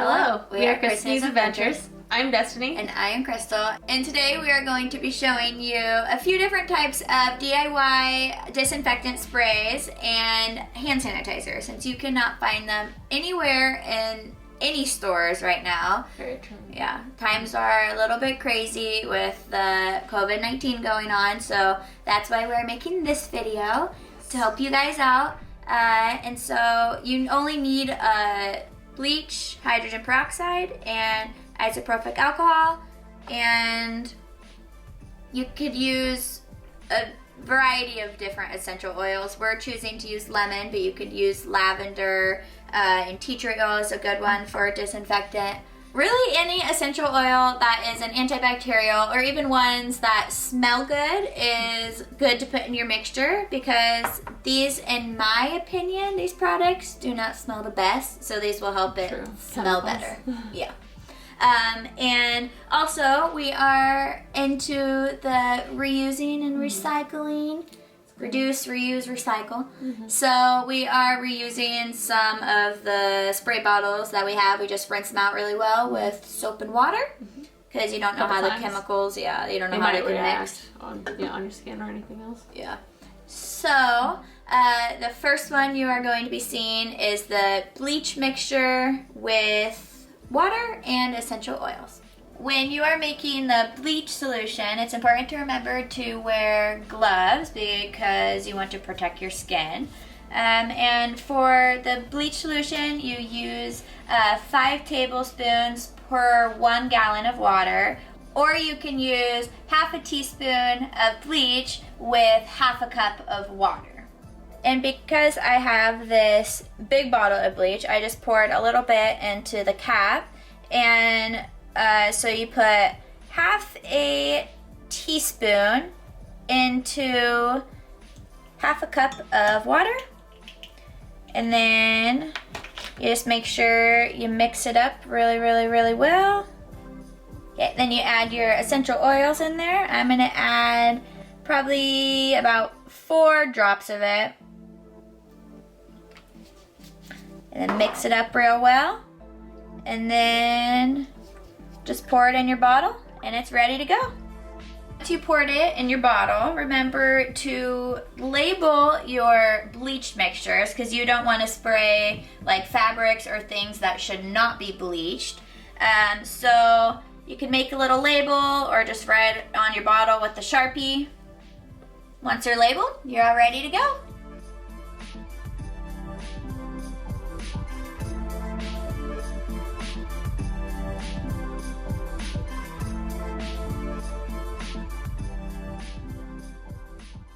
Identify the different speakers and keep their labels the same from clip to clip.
Speaker 1: Hello, we are Christina's Adventures. I'm Destiny.
Speaker 2: And I am Crystal. And today we are going to be showing you a few different types of DIY disinfectant sprays and hand sanitizer, since you cannot find them anywhere in any stores right now.
Speaker 1: Very true.
Speaker 2: Yeah, times are a little bit crazy with the COVID-19 going on, so that's why we're making this video to help you guys out. And so you only need bleach, hydrogen peroxide, and isopropyl alcohol, and you could use a variety of different essential oils. We're choosing to use lemon, but you could use lavender, and tea tree oil is a good one for a disinfectant. Really, any essential oil that is an antibacterial, or even ones that smell good, is good to put in your mixture, because these, in my opinion, these products do not smell the best, so these will help it smell better. Yeah. And also, we are into the reusing and recycling. Reduce, reuse, recycle. So we are reusing some of the spray bottles that we have. We just rinse them out really well with soap and water, because you don't know how the chemicals, you don't know how they can mix
Speaker 1: on your skin or anything else.
Speaker 2: Yeah. So the first one you are going to be seeing is the bleach mixture with water and essential oils. When you are making the bleach solution, it's important to remember to wear gloves because you want to protect your skin. And for the bleach solution, you use 5 tablespoons per 1 gallon of water, or you can use half a teaspoon of bleach with half a cup of water. And because I have this big bottle of bleach, I just poured a little bit into the cap, and so you put half a teaspoon into half a cup of water, and then you just make sure you mix it up really, really, really well. Okay, then you add your essential oils in there. I'm gonna add probably about 4 drops of it, and then mix it up real well, and then just pour it in your bottle, and it's ready to go. Once you poured it in your bottle, remember to label your bleach mixtures, because you don't want to spray like fabrics or things that should not be bleached. So you can make a little label or just write it on your bottle with the Sharpie. Once they're labeled, you're all ready to go.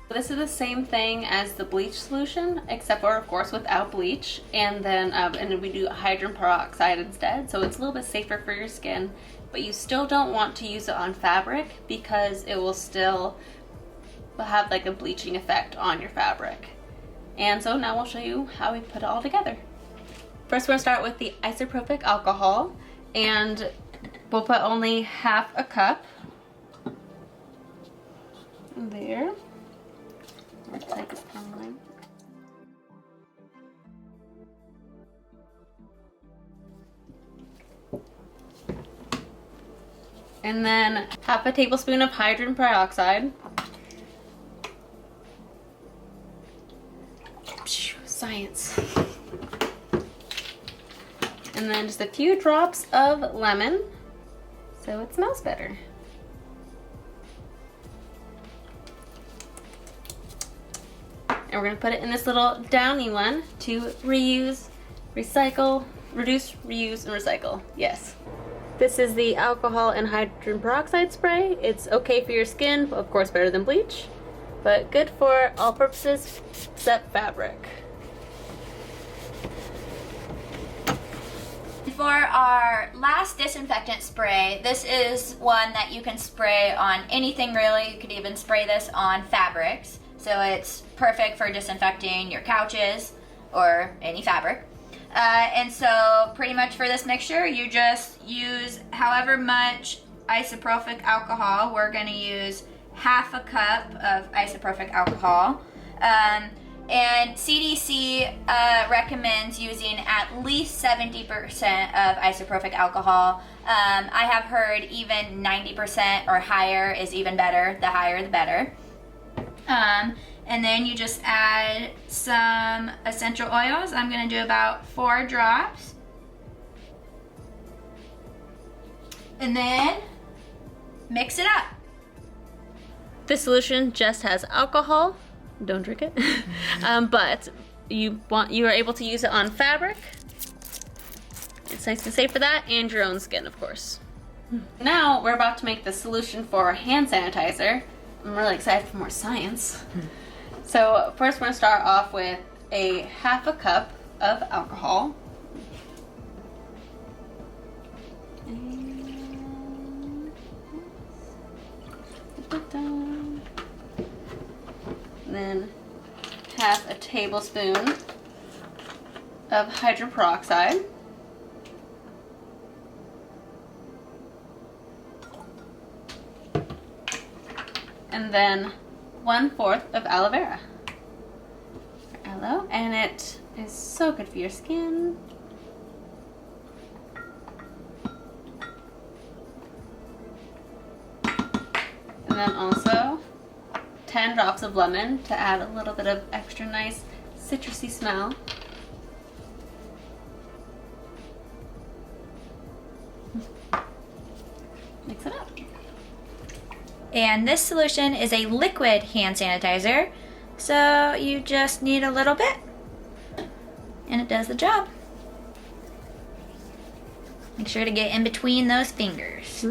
Speaker 1: This is the same thing as the bleach solution, except for, of course, without bleach, and then we do hydrogen peroxide instead, so it's a little bit safer for your skin, but you still don't want to use it on fabric because it will still have like a bleaching effect on your fabric. And so now we'll show you how we put it all together. First, we're going to start with the isopropyl alcohol, and we'll put only half a cup there. Let's take it online. And then half a tablespoon of hydrogen peroxide. Science. And then just a few drops of lemon so it smells better. And we're going to put it in this little downy one to reuse, recycle, reduce, reuse, and recycle. Yes. This is the alcohol and hydrogen peroxide spray. It's okay for your skin, of course better than bleach, but good for all purposes except fabric.
Speaker 2: For our last disinfectant spray, this is one that you can spray on anything really. You could even spray this on fabrics. So it's perfect for disinfecting your couches or any fabric. And so pretty much for this mixture, you just use however much isopropyl alcohol. We're going to use half a cup of isopropyl alcohol. And CDC recommends using at least 70% of isopropyl alcohol. I have heard even 90% or higher is even better. The higher, the better. And then you just add some essential oils. I'm going to do about 4 drops. And then mix it up.
Speaker 1: This solution just has alcohol. Don't drink it. But you are able to use it on fabric. It's nice and safe for that, and your own skin, of course. Now we're about to make the solution for hand sanitizer. I'm really excited for more science. So first we're going to start off with a half a cup of alcohol. And then half a tablespoon of hydrogen peroxide. And then 1/4 of aloe vera. Aloe, and it is so good for your skin. And then also 10 drops of lemon to add a little bit of extra nice citrusy smell. Mix it up.
Speaker 2: And this solution is a liquid hand sanitizer, so you just need a little bit and it does the job. Make sure to get in between those fingers,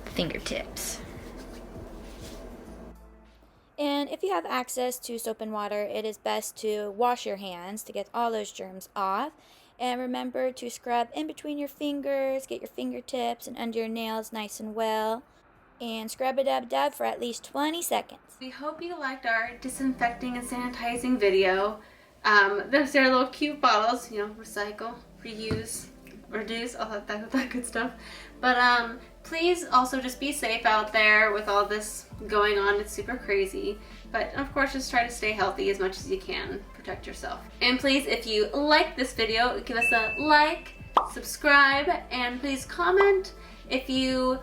Speaker 2: fingertips. And if you have access to soap and water, it is best to wash your hands to get all those germs off. And remember to scrub in between your fingers, get your fingertips and under your nails nice and well. And scrub-a-dub-dub for at least 20 seconds.
Speaker 1: We hope you liked our disinfecting and sanitizing video. Those are little cute bottles, you know, recycle, reuse, reduce, all that good stuff. But please also just be safe out there with all this going on. It's super crazy. But of course, just try to stay healthy as much as you can. Protect yourself. And please, if you like this video, give us a like, subscribe, and please comment if you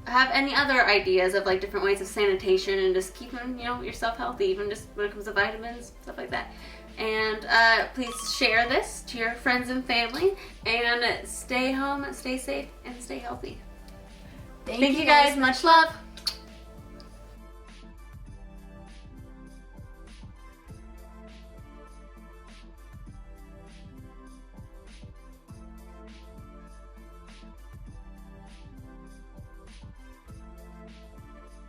Speaker 1: have any other ideas of like different ways of sanitation and just keeping, you know, yourself healthy, even just when it comes to vitamins, stuff like that. And please share this to your friends and family, and stay home, stay safe, and stay healthy. Thank you guys. Much love.